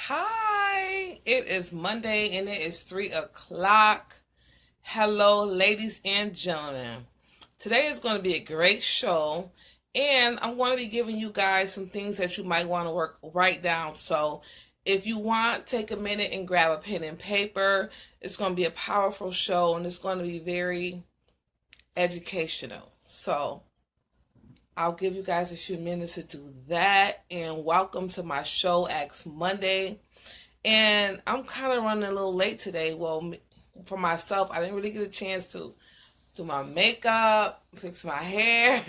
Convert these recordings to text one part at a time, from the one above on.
Hi, it is Monday and it is 3 o'clock. Hello, ladies and gentlemen. Today is going to be a great show, and I'm going to be giving you guys some things that you might want to write down. So, if you want, take a minute and grab a pen and paper. It's going to be a powerful show and it's going to be very educational. So, I'll give you guys a few minutes to do that. And welcome to my show, Ask Monday. And I'm kind of running a little late today. Well, for myself, I didn't really get a chance to do my makeup, fix my hair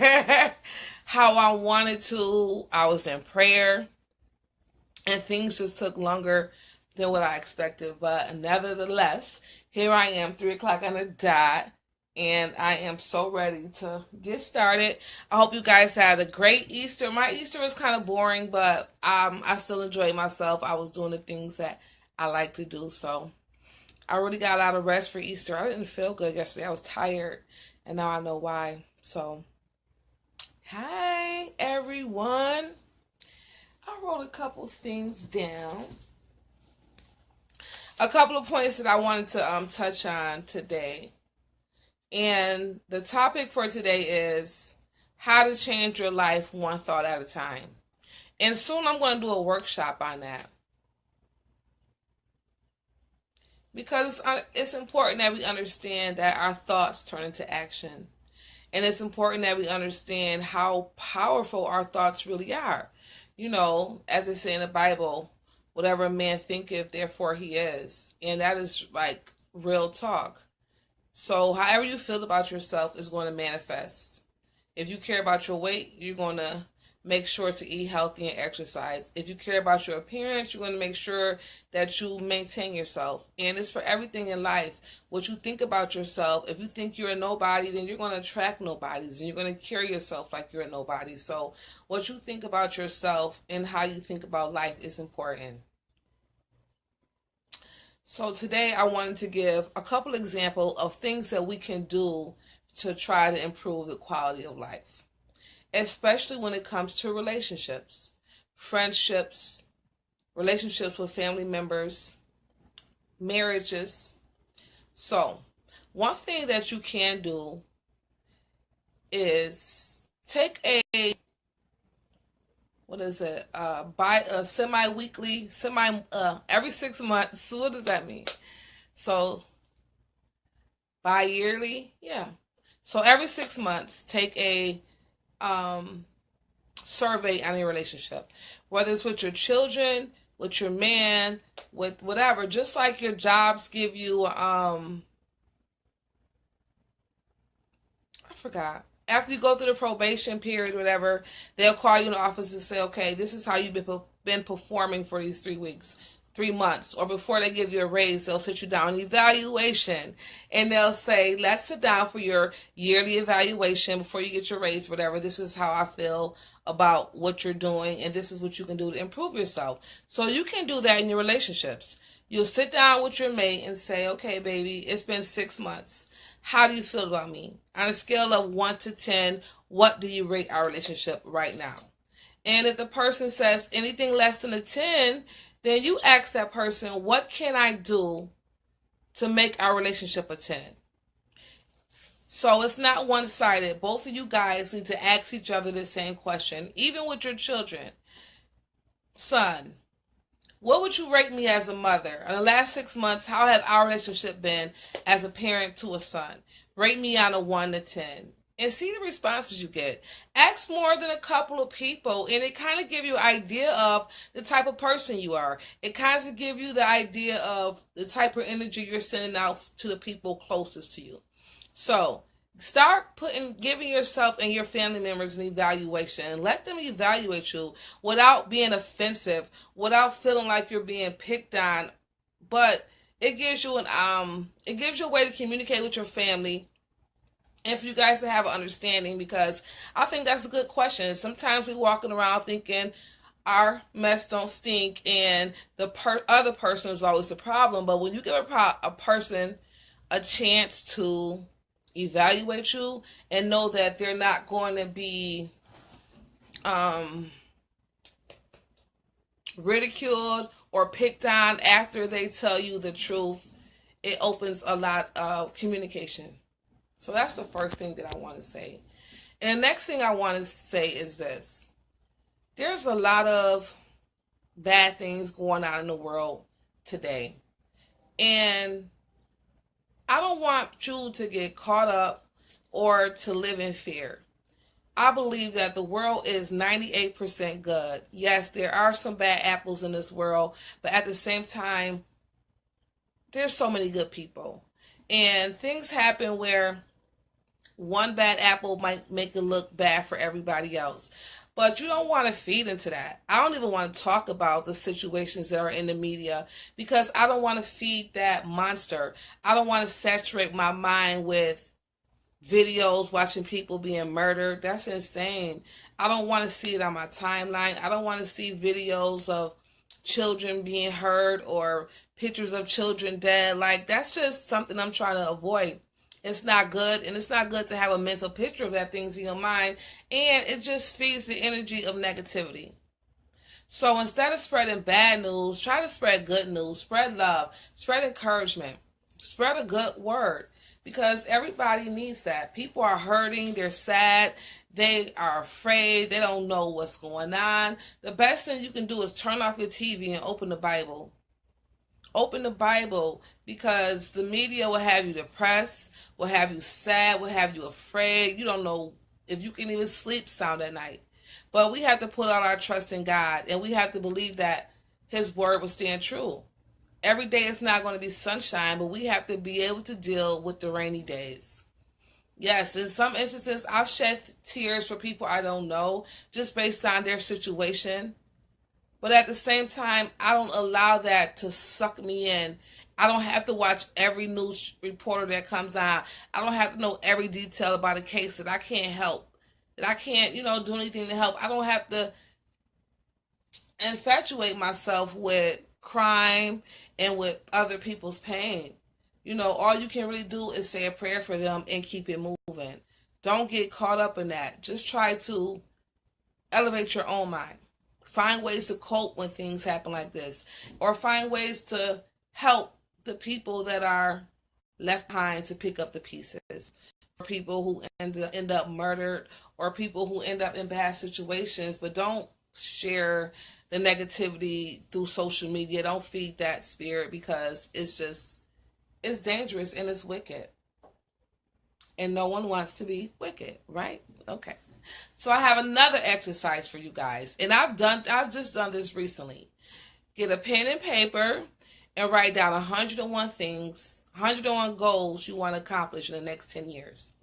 how I wanted to. I was in prayer, and things just took longer than what I expected. But nevertheless, here I am, 3 o'clock on the dot, and I am so ready to get started. I hope you guys had a great Easter. My Easter was kind of boring, but I still enjoyed myself. I was doing the things that I like to do, so I really got a lot of rest for Easter. I didn't feel good yesterday. I was tired, and now I know why. So, hi everyone. I wrote a couple things down. A couple of points that I wanted to touch on today. And the topic for today is how to change your life one thought at a time. And soon I'm going to do a workshop on that. Because it's important that we understand that our thoughts turn into action. And it's important that we understand how powerful our thoughts really are. You know, as they say in the Bible, whatever a man thinketh, therefore he is. And that is like real talk. So however you feel about yourself is going to manifest. If you care about your weight, you're going to make sure to eat healthy and exercise. If you care about your appearance, you're going to make sure that you maintain yourself. And it's for everything in life. What you think about yourself, if you think you're a nobody, then you're going to attract nobodies. And you're going to carry yourself like you're a nobody. So what you think about yourself and how you think about life is important. So today I wanted to give a couple examples of things that we can do to try to improve the quality of life, especially when it comes to relationships, friendships, relationships with family members, marriages. So, one thing that you can do is take a buy a semi-weekly, every 6 months. What does that mean? So, bi-yearly, yeah. So every 6 months, take a survey on your relationship, whether it's with your children, with your man, with whatever. Just like your jobs give you, I forgot. After you go through the probation period, whatever, they'll call you in the office and say, okay, this is how you've been performing for these 3 weeks, 3 months. Or before they give you a raise, they'll sit you down in evaluation. And they'll say, let's sit down for your yearly evaluation before you get your raise, whatever. This is how I feel about what you're doing, and this is what you can do to improve yourself. So you can do that in your relationships. You'll sit down with your mate and say, okay, baby, it's been 6 months. How do you feel about me? On a scale of 1 to 10, what do you rate our relationship right now? And if the person says anything less than a 10, then you ask that person, what can I do to make our relationship a 10? So it's not one-sided. Both of you guys need to ask each other the same question. Even with your children. Son, what would you rate me as a mother? In the last 6 months, how have our relationship been as a parent to a son? Rate me on a 1 to 10. And see the responses you get. Ask more than a couple of people, and it kind of give you an idea of the type of person you are. It kind of give you the idea of the type of energy you're sending out to the people closest to you. So start giving yourself and your family members an evaluation, and let them evaluate you without being offensive, without feeling like you're being picked on. But it gives you a way to communicate with your family, and for you guys to have an understanding, because I think that's a good question. Sometimes we're walking around thinking our mess don't stink and the other person is always the problem. But when you give a person a chance to evaluate you and know that they're not going to be ridiculed or picked on after they tell you the truth, it opens a lot of communication. So that's the first thing that I want to say. And the next thing I want to say is this. There's a lot of bad things going on in the world today. And I don't want you to get caught up or to live in fear. I believe that the world is 98% good. Yes, there are some bad apples in this world, but at the same time, there's so many good people. And things happen where one bad apple might make it look bad for everybody else. But you don't want to feed into that. I don't even want to talk about the situations that are in the media because I don't want to feed that monster. I don't want to saturate my mind with videos watching people being murdered. That's insane. I don't want to see it on my timeline. I don't want to see videos of children being hurt or pictures of children dead. Like, that's just something I'm trying to avoid. It's not good, and it's not good to have a mental picture of that things in your mind, and it just feeds the energy of negativity. So instead of spreading bad news, try to spread good news, spread love, spread encouragement, spread a good word, because everybody needs that. People are hurting, they're sad, they are afraid, they don't know what's going on. The best thing you can do is turn off your TV and open the Bible. Open the Bible, because the media will have you depressed, will have you sad, will have you afraid. You don't know if you can even sleep sound at night. But we have to put all our trust in God, and we have to believe that His word will stand true. Every day is not going to be sunshine, but we have to be able to deal with the rainy days. Yes, in some instances, I'll shed tears for people I don't know, just based on their situation. But at the same time, I don't allow that to suck me in. I don't have to watch every news reporter that comes out. I don't have to know every detail about a case that I can't help, that I can't, do anything to help. I don't have to infatuate myself with crime and with other people's pain. All you can really do is say a prayer for them and keep it moving. Don't get caught up in that. Just try to elevate your own mind. Find ways to cope when things happen like this, or find ways to help the people that are left behind to pick up the pieces. For people who end up murdered, or people who end up in bad situations, but don't share the negativity through social media. Don't feed that spirit, because it's dangerous and it's wicked. And no one wants to be wicked, right? Okay. So I have another exercise for you guys, and I've just done this recently. Get a pen and paper and write down 101 things, 101 goals you want to accomplish in the next 10 years.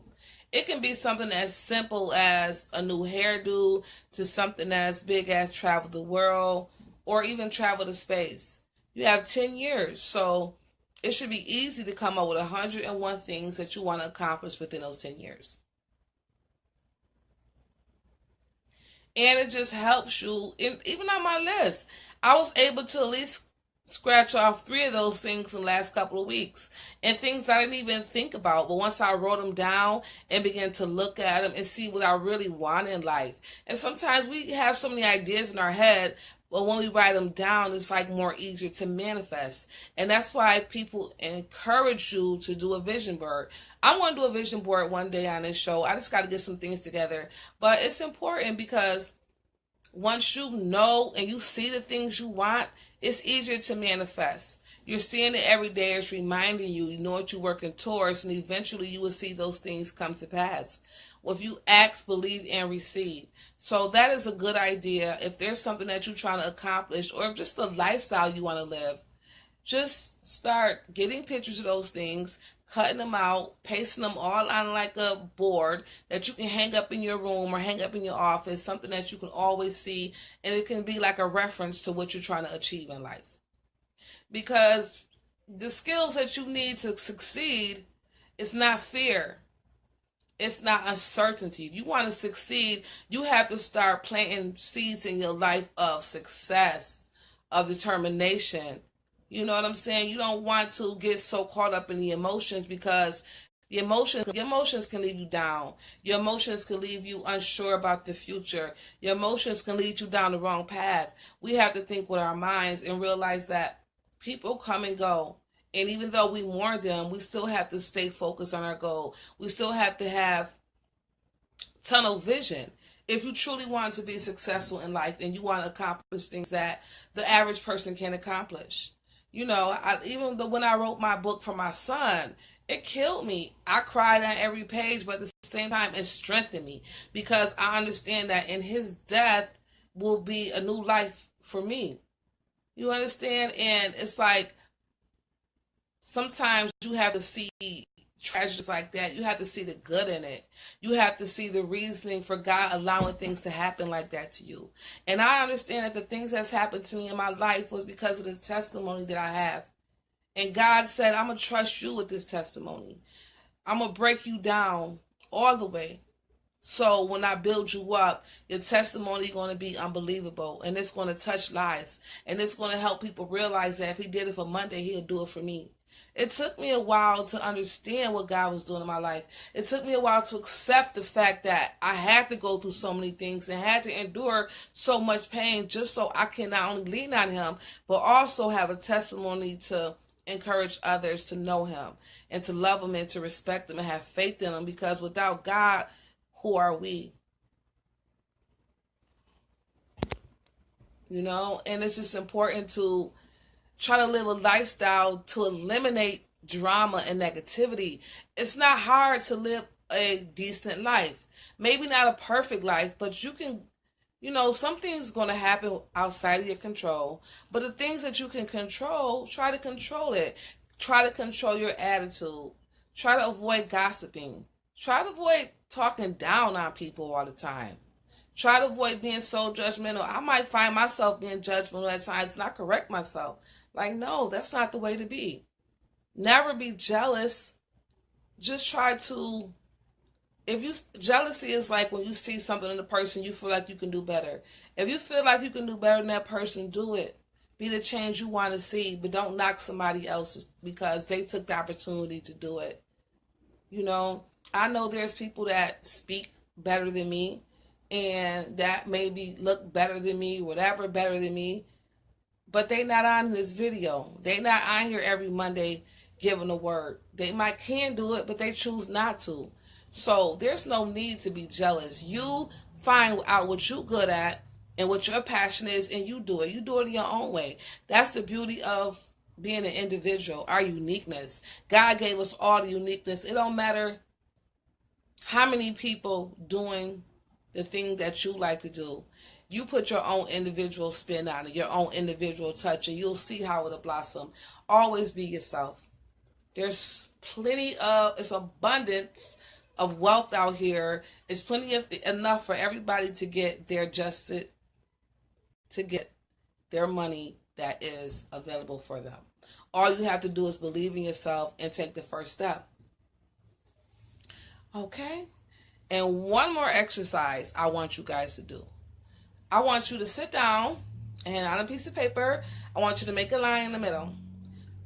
It can be something as simple as a new hairdo to something as big as travel the world or even travel to space. You have 10 years, so it should be easy to come up with 101 things that you want to accomplish within those 10 years. And it just helps you. And even on my list, I was able to at least scratch off 3 of those things in the last couple of weeks. And things I didn't even think about. But once I wrote them down and began to look at them and see what I really want in life. And sometimes we have so many ideas in our head, but when we write them down, it's like more easier to manifest. And that's why people encourage you to do a vision board. I want to do a vision board one day on this show. I just got to get some things together. But it's important because once you know and you see the things you want, it's easier to manifest. You're seeing it every day. It's reminding you. You know what you're working towards, and eventually you will see those things come to pass. Well, if you ask, believe, and receive. So that is a good idea. If there's something that you're trying to accomplish, or if just the lifestyle you want to live, just start getting pictures of those things, cutting them out, pasting them all on like a board that you can hang up in your room or hang up in your office, something that you can always see, and it can be like a reference to what you're trying to achieve in life. Because the skills that you need to succeed is not fear. It's not uncertainty. If you want to succeed, you have to start planting seeds in your life of success, of determination. You know what I'm saying? You don't want to get so caught up in the emotions, because Your emotions can leave you down. Your emotions can leave you unsure about the future. Your emotions can lead you down the wrong path. We have to think with our minds and realize that people come and go. And even though we mourn them, we still have to stay focused on our goal. We still have to have tunnel vision. If you truly want to be successful in life and you want to accomplish things that the average person can accomplish. Even though when I wrote my book for my son, it killed me. I cried on every page, but at the same time, it strengthened me because I understand that in his death will be a new life for me. You understand? And it's like sometimes you have to see tragedies like that. You have to see the good in it. You have to see the reasoning for God allowing things to happen like that to you. And I understand that the things that's happened to me in my life was because of the testimony that I have. And God said, I'm going to trust you with this testimony. I'm going to break you down all the way. So when I build you up, your testimony is going to be unbelievable. And it's going to touch lives. And it's going to help people realize that if he did it for Monday, he'll do it for me. It took me a while to understand what God was doing in my life. It took me a while to accept the fact that I had to go through so many things and had to endure so much pain just so I can not only lean on him, but also have a testimony to encourage others to know him and to love him and to respect him and have faith in him, because without God, who are we? And it's just important to try to live a lifestyle to eliminate drama and negativity. It's not hard to live a decent life. Maybe not a perfect life, but you can, some things going to happen outside of your control. But the things that you can control, try to control it. Try to control your attitude. Try to avoid gossiping. Try to avoid talking down on people all the time. Try to avoid being so judgmental. I might find myself being judgmental at times and I correct myself. Like, no, that's not the way to be. Never be jealous. Just try to, jealousy is like when you see something in a person, you feel like you can do better. If you feel like you can do better than that person, do it. Be the change you want to see, but don't knock somebody else because they took the opportunity to do it. I know there's people that speak better than me and that maybe look better than me, whatever, better than me. But they not on this video. They not on here every Monday giving a word. They can do it, but they choose not to. So there's no need to be jealous. You find out what you're good at and what your passion is, and you do it. You do it in your own way. That's the beauty of being an individual, our uniqueness. God gave us all the uniqueness. It don't matter how many people doing the thing that you like to do. You put your own individual spin on it, your own individual touch, and you'll see how it'll blossom. Always be yourself. There's it's abundance of wealth out here. It's enough for everybody to get to get their money that is available for them. All you have to do is believe in yourself and take the first step. Okay? And one more exercise I want you guys to do. I want you to sit down and on a piece of paper, I want you to make a line in the middle.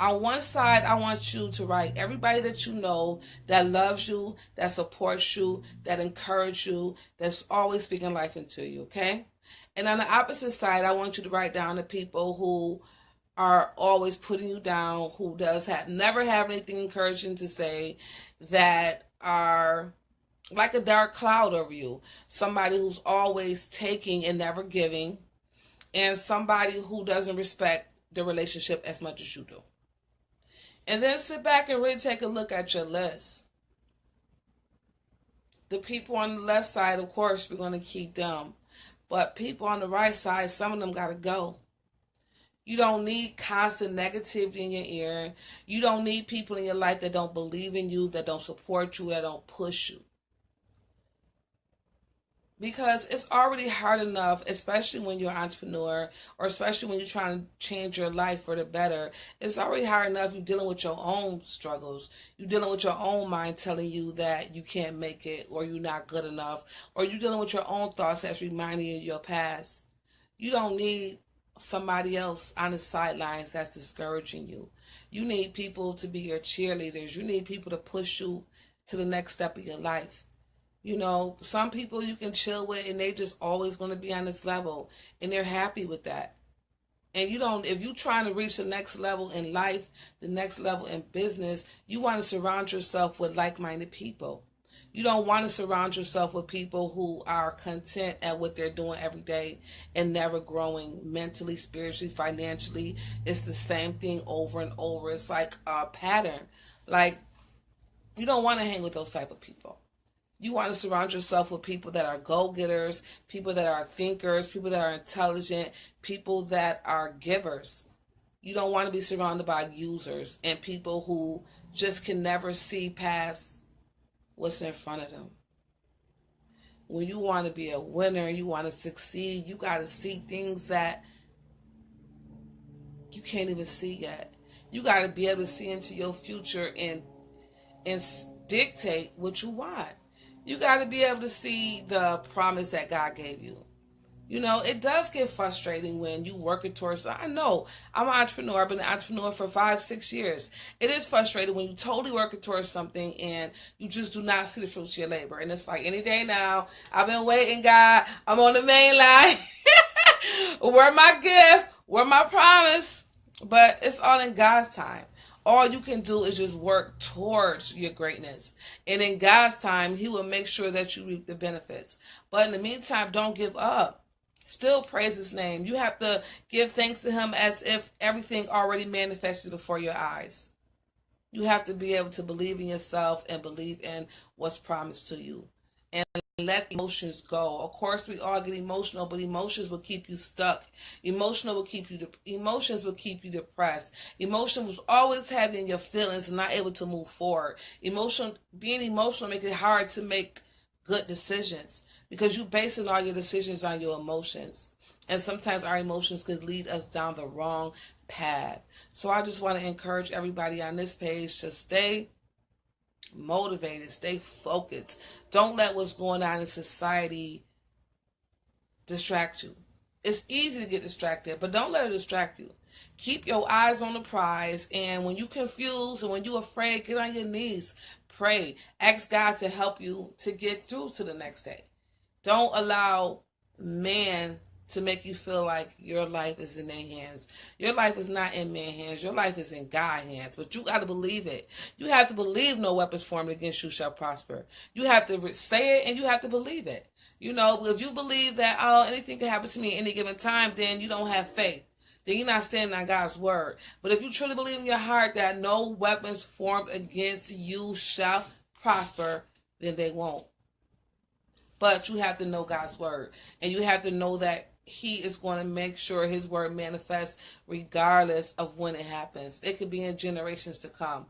On one side, I want you to write everybody that you know that loves you, that supports you, that encourages you, that's always speaking life into you, okay? And on the opposite side, I want you to write down the people who are always putting you down, who never have anything encouraging to say, that are like a dark cloud over you. Somebody who's always taking and never giving, and somebody who doesn't respect the relationship as much as you do. And then sit back and really take a look at your list. The people on the left side, of course, we're going to keep them. But people on the right side, some of them got to go. You don't need constant negativity in your ear. You don't need people in your life that don't believe in you, that don't support you, that don't push you. Because it's already hard enough, especially when you're an entrepreneur, or especially when you're trying to change your life for the better. It's already hard enough you're dealing with your own struggles. You're dealing with your own mind telling you that you can't make it, or you're not good enough, or you're dealing with your own thoughts that's reminding you of your past. You don't need somebody else on the sidelines that's discouraging you. You need people to be your cheerleaders. You need people to push you to the next step of your life. You know, some people you can chill with and they just always going to be on this level and they're happy with that. And you don't, if you're trying to reach the next level in life, the next level in business, you want to surround yourself with like-minded people. You don't want to surround yourself with people who are content at what they're doing every day and never growing mentally, spiritually, financially. It's the same thing over and over. It's like a pattern. Like, you don't want to hang with those type of people. You want to surround yourself with people that are go-getters, people that are thinkers, people that are intelligent, people that are givers. You don't want to be surrounded by users and people who just can never see past what's in front of them. When you want to be a winner, you want to succeed, you got to see things that you can't even see yet. You got to be able to see into your future and dictate what you want. You got to be able to see the promise that God gave you. You know, it does get frustrating when you working towards. I know I'm an entrepreneur. I've been an entrepreneur for 5-6 years. It is frustrating when you totally working towards something and you just do not see the fruits of your labor. And it's like, any day now, I've been waiting, God. I'm on the main line. Where my gift? Where my promise? But it's all in God's time. All you can do is just work towards your greatness. And in God's time, He will make sure that you reap the benefits. But in the meantime, don't give up. Still praise His name. You have to give thanks to Him as if everything already manifested before your eyes. You have to be able to believe in yourself and believe in what's promised to you. And let emotions go. Of course, we all get emotional, but emotions will keep you stuck. Emotions will keep you depressed. Emotion was always having your feelings and not able to move forward. Being emotional makes it hard to make good decisions because you basing all your decisions on your emotions. And sometimes our emotions could lead us down the wrong path. So I just want to encourage everybody on this page to stay motivated, stay focused. Don't let what's going on in society distract you. It's easy to get distracted, but don't let it distract you. Keep your eyes on the prize, and when you're confused and when you're afraid, get on your knees, pray, ask God to help you to get through to the next day. Don't allow man to make you feel like your life is in their hands. Your life is not in man's hands. Your life is in God's hands. But you got to believe it. You have to believe no weapons formed against you shall prosper. You have to say it and you have to believe it. You know, if you believe that, oh, anything can happen to me at any given time, then you don't have faith. Then you're not standing on God's word. But if you truly believe in your heart that no weapons formed against you shall prosper, then they won't. But you have to know God's word. And you have to know that He is going to make sure His word manifests regardless of when it happens. It could be in generations to come.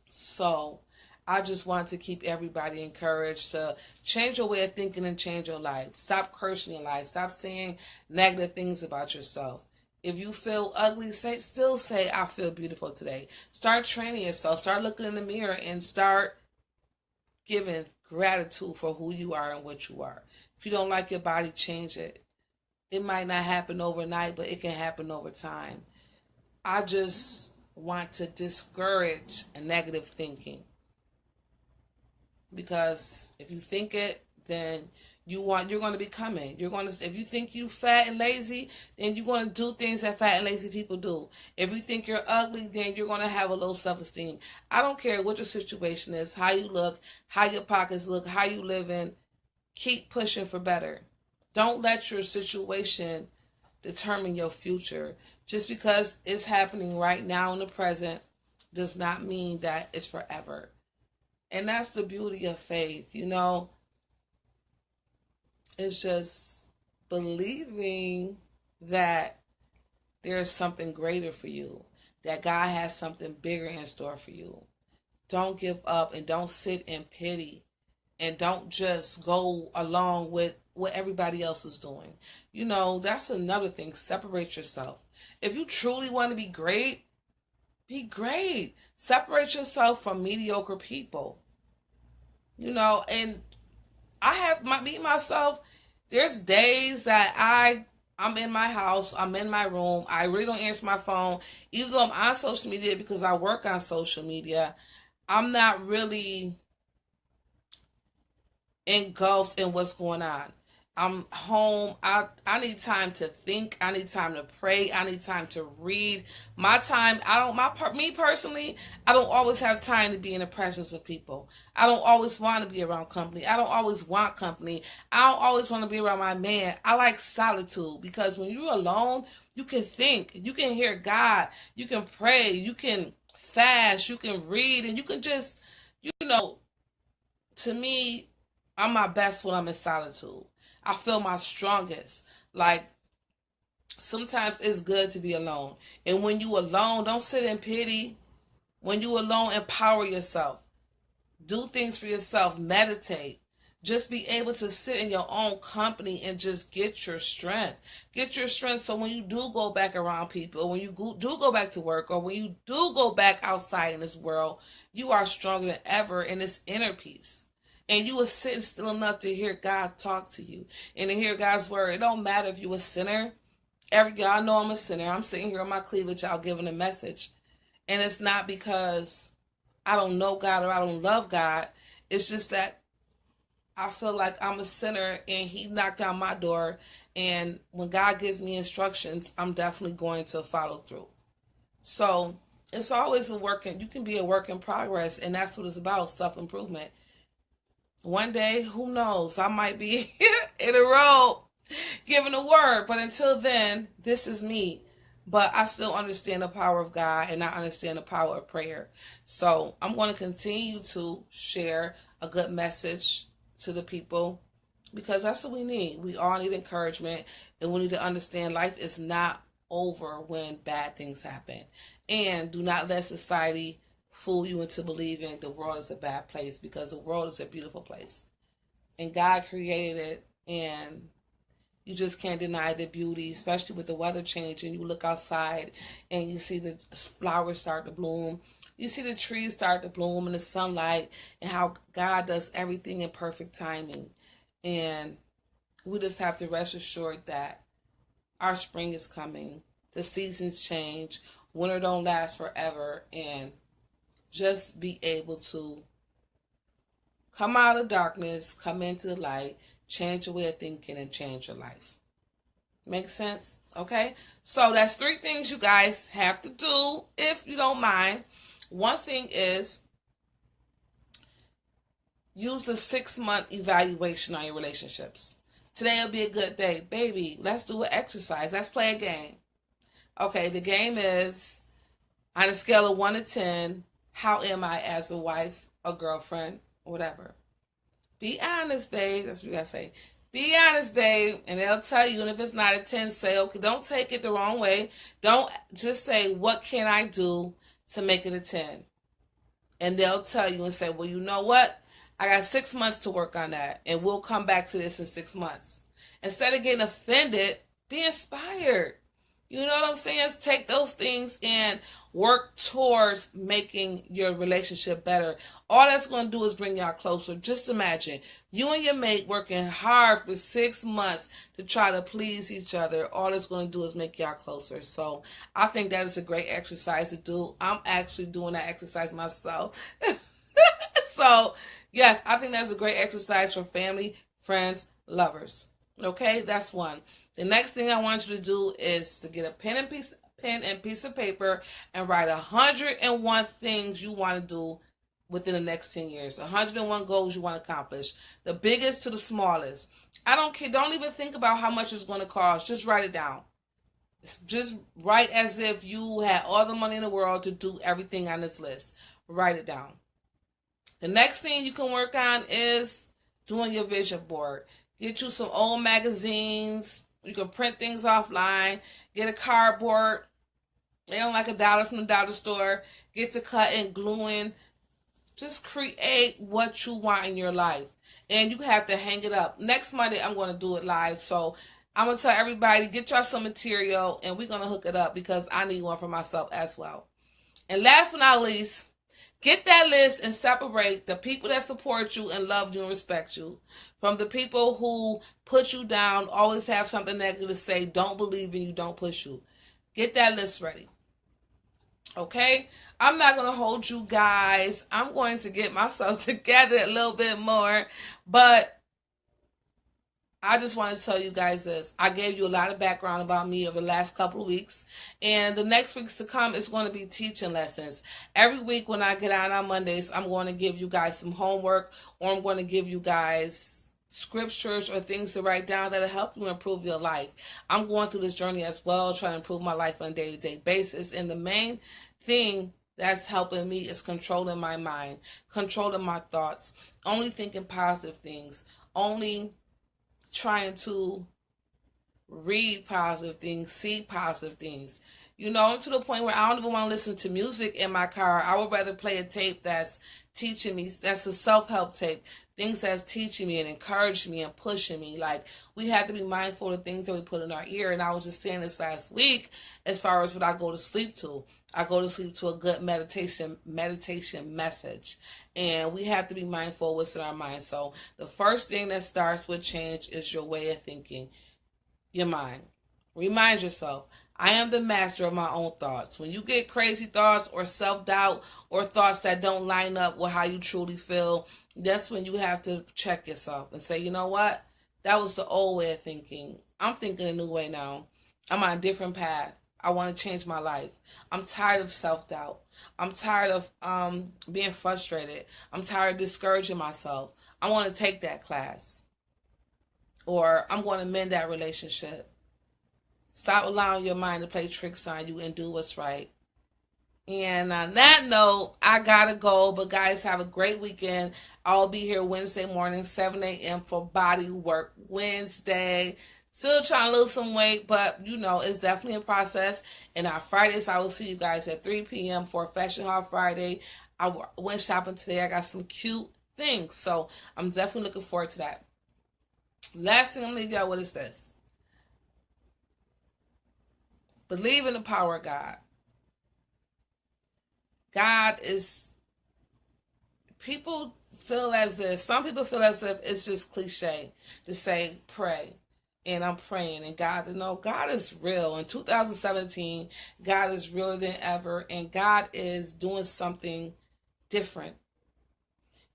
So I just want to keep everybody encouraged to change your way of thinking and change your life. Stop cursing your life. Stop saying negative things about yourself. If you feel ugly, still say, I feel beautiful today. Start training yourself. Start looking in the mirror and start giving gratitude for who you are and what you are. If you don't like your body, change it. It might not happen overnight, but it can happen over time. I just want to discourage negative thinking. Because if you think it, then you're going to become it. If you think you fat and lazy, then you're going to do things that fat and lazy people do. If you think you're ugly, then you're going to have a low self-esteem. I don't care what your situation is, how you look, how your pockets look, how you living. Keep pushing for better. Don't let your situation determine your future. Just because it's happening right now in the present does not mean that it's forever. And that's the beauty of faith, you know. It's just believing that there's something greater for you, that God has something bigger in store for you. Don't give up and don't sit in pity and don't just go along with what everybody else is doing. You know, that's another thing. Separate yourself. If you truly want to be great, be great. Separate yourself from mediocre people. You know, and I have myself, there's days that I'm in my house, I'm in my room, I really don't answer my phone, even though I'm on social media because I work on social media. I'm not really engulfed in what's going on. I'm home. I need time to think. I need time to pray. I need time to read. My time. I don't. Me personally, I don't always have time to be in the presence of people. I don't always want to be around company. I don't always want company. I don't always want to be around my man. I like solitude because when you're alone, you can think. You can hear God. You can pray. You can fast. You can read, and you can just, you know, to me, I'm my best when I'm in solitude. I feel my strongest. Like sometimes it's good to be alone. And when you alone, don't sit in pity. When you alone, empower yourself. Do things for yourself. Meditate. Just be able to sit in your own company and just get your strength. Get your strength so when you do go back around people, when you do go back to work, or when you do go back outside in this world, you are stronger than ever in this inner peace. And you are sitting still enough to hear God talk to you and to hear God's word. It don't matter if you a sinner. Y'all know I'm a sinner. I'm sitting here on my cleavage, y'all giving a message. And it's not because I don't know God or I don't love God. It's just that I feel like I'm a sinner and he knocked down my door. And when God gives me instructions, I'm definitely going to follow through. So it's always you can be a work in progress. And that's what it's about, self-improvement. One day, who knows, I might be in a row giving a word. But until then, this is me. But I still understand the power of God and I understand the power of prayer. So I'm going to continue to share a good message to the people because that's what we need. We all need encouragement and we need to understand life is not over when bad things happen. And do not let society fool you into believing the world is a bad place because the world is a beautiful place. And God created it and you just can't deny the beauty, especially with the weather changing. You look outside and you see the flowers start to bloom. You see the trees start to bloom in the sunlight and how God does everything in perfect timing. And we just have to rest assured that our spring is coming. The seasons change. Winter don't last forever. And just be able to come out of darkness, come into the light, change your way of thinking, and change your life. Make sense? Okay? So that's 3 things you guys have to do if you don't mind. One thing is use a 6-month evaluation on your relationships. Today will be a good day. Baby, let's do an exercise. Let's play a game. Okay, the game is on a scale of 1 to 10, how am I as a wife, a girlfriend, whatever. Be honest, babe. That's what you gotta say. Be honest, babe. And they'll tell you, and if it's not a 10, say, okay, don't take it the wrong way. Don't just say, what can I do to make it a 10? And they'll tell you and say, well, you know what? I got 6 months to work on that. And we'll come back to this in 6 months. Instead of getting offended, be inspired. You know what I'm saying? Take those things and work towards making your relationship better. All that's going to do is bring y'all closer. Just imagine you and your mate working hard for 6 months to try to please each other. All it's going to do is make y'all closer. So I think that is a great exercise to do. I'm actually doing that exercise myself. So yes, I think that's a great exercise for family, friends, lovers. Okay, that's one. The next thing I want you to do is to get a pen and piece of paper and write 101 things you want to do within the next 10 years. 101 goals you want to accomplish. The biggest to the smallest. I don't care. Don't even think about how much it's going to cost. Just write it down. Just write as if you had all the money in the world to do everything on this list. Write it down. The next thing you can work on is doing your vision board. Get you some old magazines. You can print things offline. Get a cardboard. They don't like $1 from the dollar store. Get to cutting, gluing. Just create what you want in your life. And you have to hang it up. Next Monday, I'm going to do it live. So I'm going to tell everybody, get y'all some material. And we're going to hook it up because I need one for myself as well. And last but not least, get that list and separate the people that support you and love you and respect you from the people who put you down, always have something negative to say, don't believe in you, don't push you. Get that list ready. Okay? I'm not going to hold you guys. I'm going to get myself together a little bit more. But I just want to tell you guys this. I gave you a lot of background about me over the last couple of weeks. And the next weeks to come is going to be teaching lessons. Every week when I get out on Mondays, I'm going to give you guys some homework, or I'm going to give you guys scriptures or things to write down that'll help you improve your life. I'm going through this journey as well, trying to improve my life on a day-to-day basis. And the main thing that's helping me is controlling my mind, controlling my thoughts, only thinking positive things, only trying to read positive things, see positive things. You know, to the point where I don't even want to listen to music in my car. I would rather play a tape that's teaching me, that's a self-help tape, things that's teaching me and encouraging me and pushing me. Like, we have to be mindful of things that we put in our ear. And I was just saying this last week, as far as what I go to sleep to. I go to sleep to a good meditation message. And we have to be mindful of what's in our mind. So the first thing that starts with change is your way of thinking, your mind. Remind yourself, I am the master of my own thoughts. When you get crazy thoughts or self-doubt or thoughts that don't line up with how you truly feel, that's when you have to check yourself and say, you know what? That was the old way of thinking. I'm thinking a new way now. I'm on a different path. I want to change my life. I'm tired of self-doubt. I'm tired of being frustrated. I'm tired of discouraging myself. I want to take that class. Or I'm going to mend that relationship. Stop allowing your mind to play tricks on you and do what's right. And on that note, I gotta go. But guys, have a great weekend. I'll be here Wednesday morning, 7 a.m. for Body Work Wednesday. Still trying to lose some weight, but you know, it's definitely a process. And on Fridays, I will see you guys at 3 p.m. for Fashion Hall Friday. I went shopping today. I got some cute things. So I'm definitely looking forward to that. Last thing I'm going to leave y'all with is this. Believe in the power of God. God is, some people feel as if it's just cliche to say pray. And I'm praying, and God, God is real. In 2017, God is realer than ever, and God is doing something different.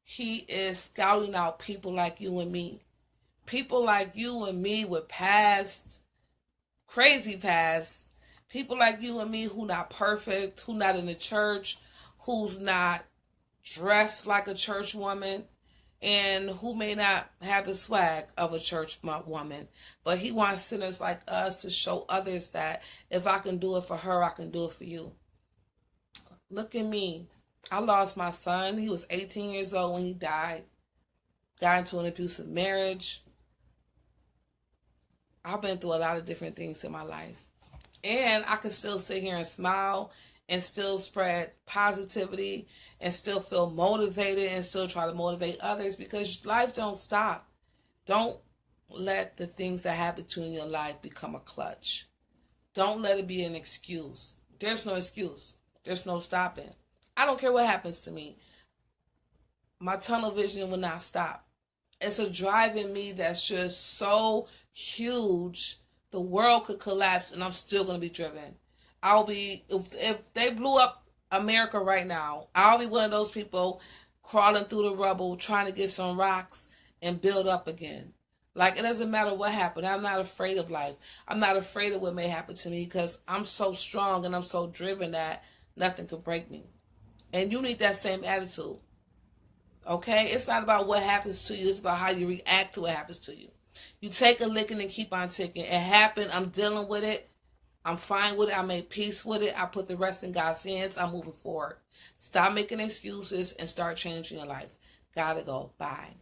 He is scouting out people like you and me. People like you and me with crazy past. People like you and me who not perfect, who not in the church, who's not dressed like a church woman, and who may not have the swag of a church woman. But he wants sinners like us to show others that if I can do it for her, I can do it for you. Look at me. I lost my son. He was 18 years old when he died. Got into an abusive marriage. I've been through a lot of different things in my life. And I can still sit here and smile and still spread positivity and still feel motivated and still try to motivate others, because life don't stop. Don't let the things that happen to you in your life become a clutch. Don't let it be an excuse. There's no excuse. There's no stopping. I don't care what happens to me. My tunnel vision will not stop. It's a drive in me that's just so huge. The world could collapse and I'm still going to be driven. If they blew up America right now, I'll be one of those people crawling through the rubble, trying to get some rocks and build up again. Like, it doesn't matter what happened. I'm not afraid of life. I'm not afraid of what may happen to me, because I'm so strong and I'm so driven that nothing can break me. And you need that same attitude. Okay? It's not about what happens to you. It's about how you react to what happens to you. You take a licking and keep on ticking. It happened. I'm dealing with it. I'm fine with it. I made peace with it. I put the rest in God's hands. I'm moving forward. Stop making excuses and start changing your life. Gotta go. Bye.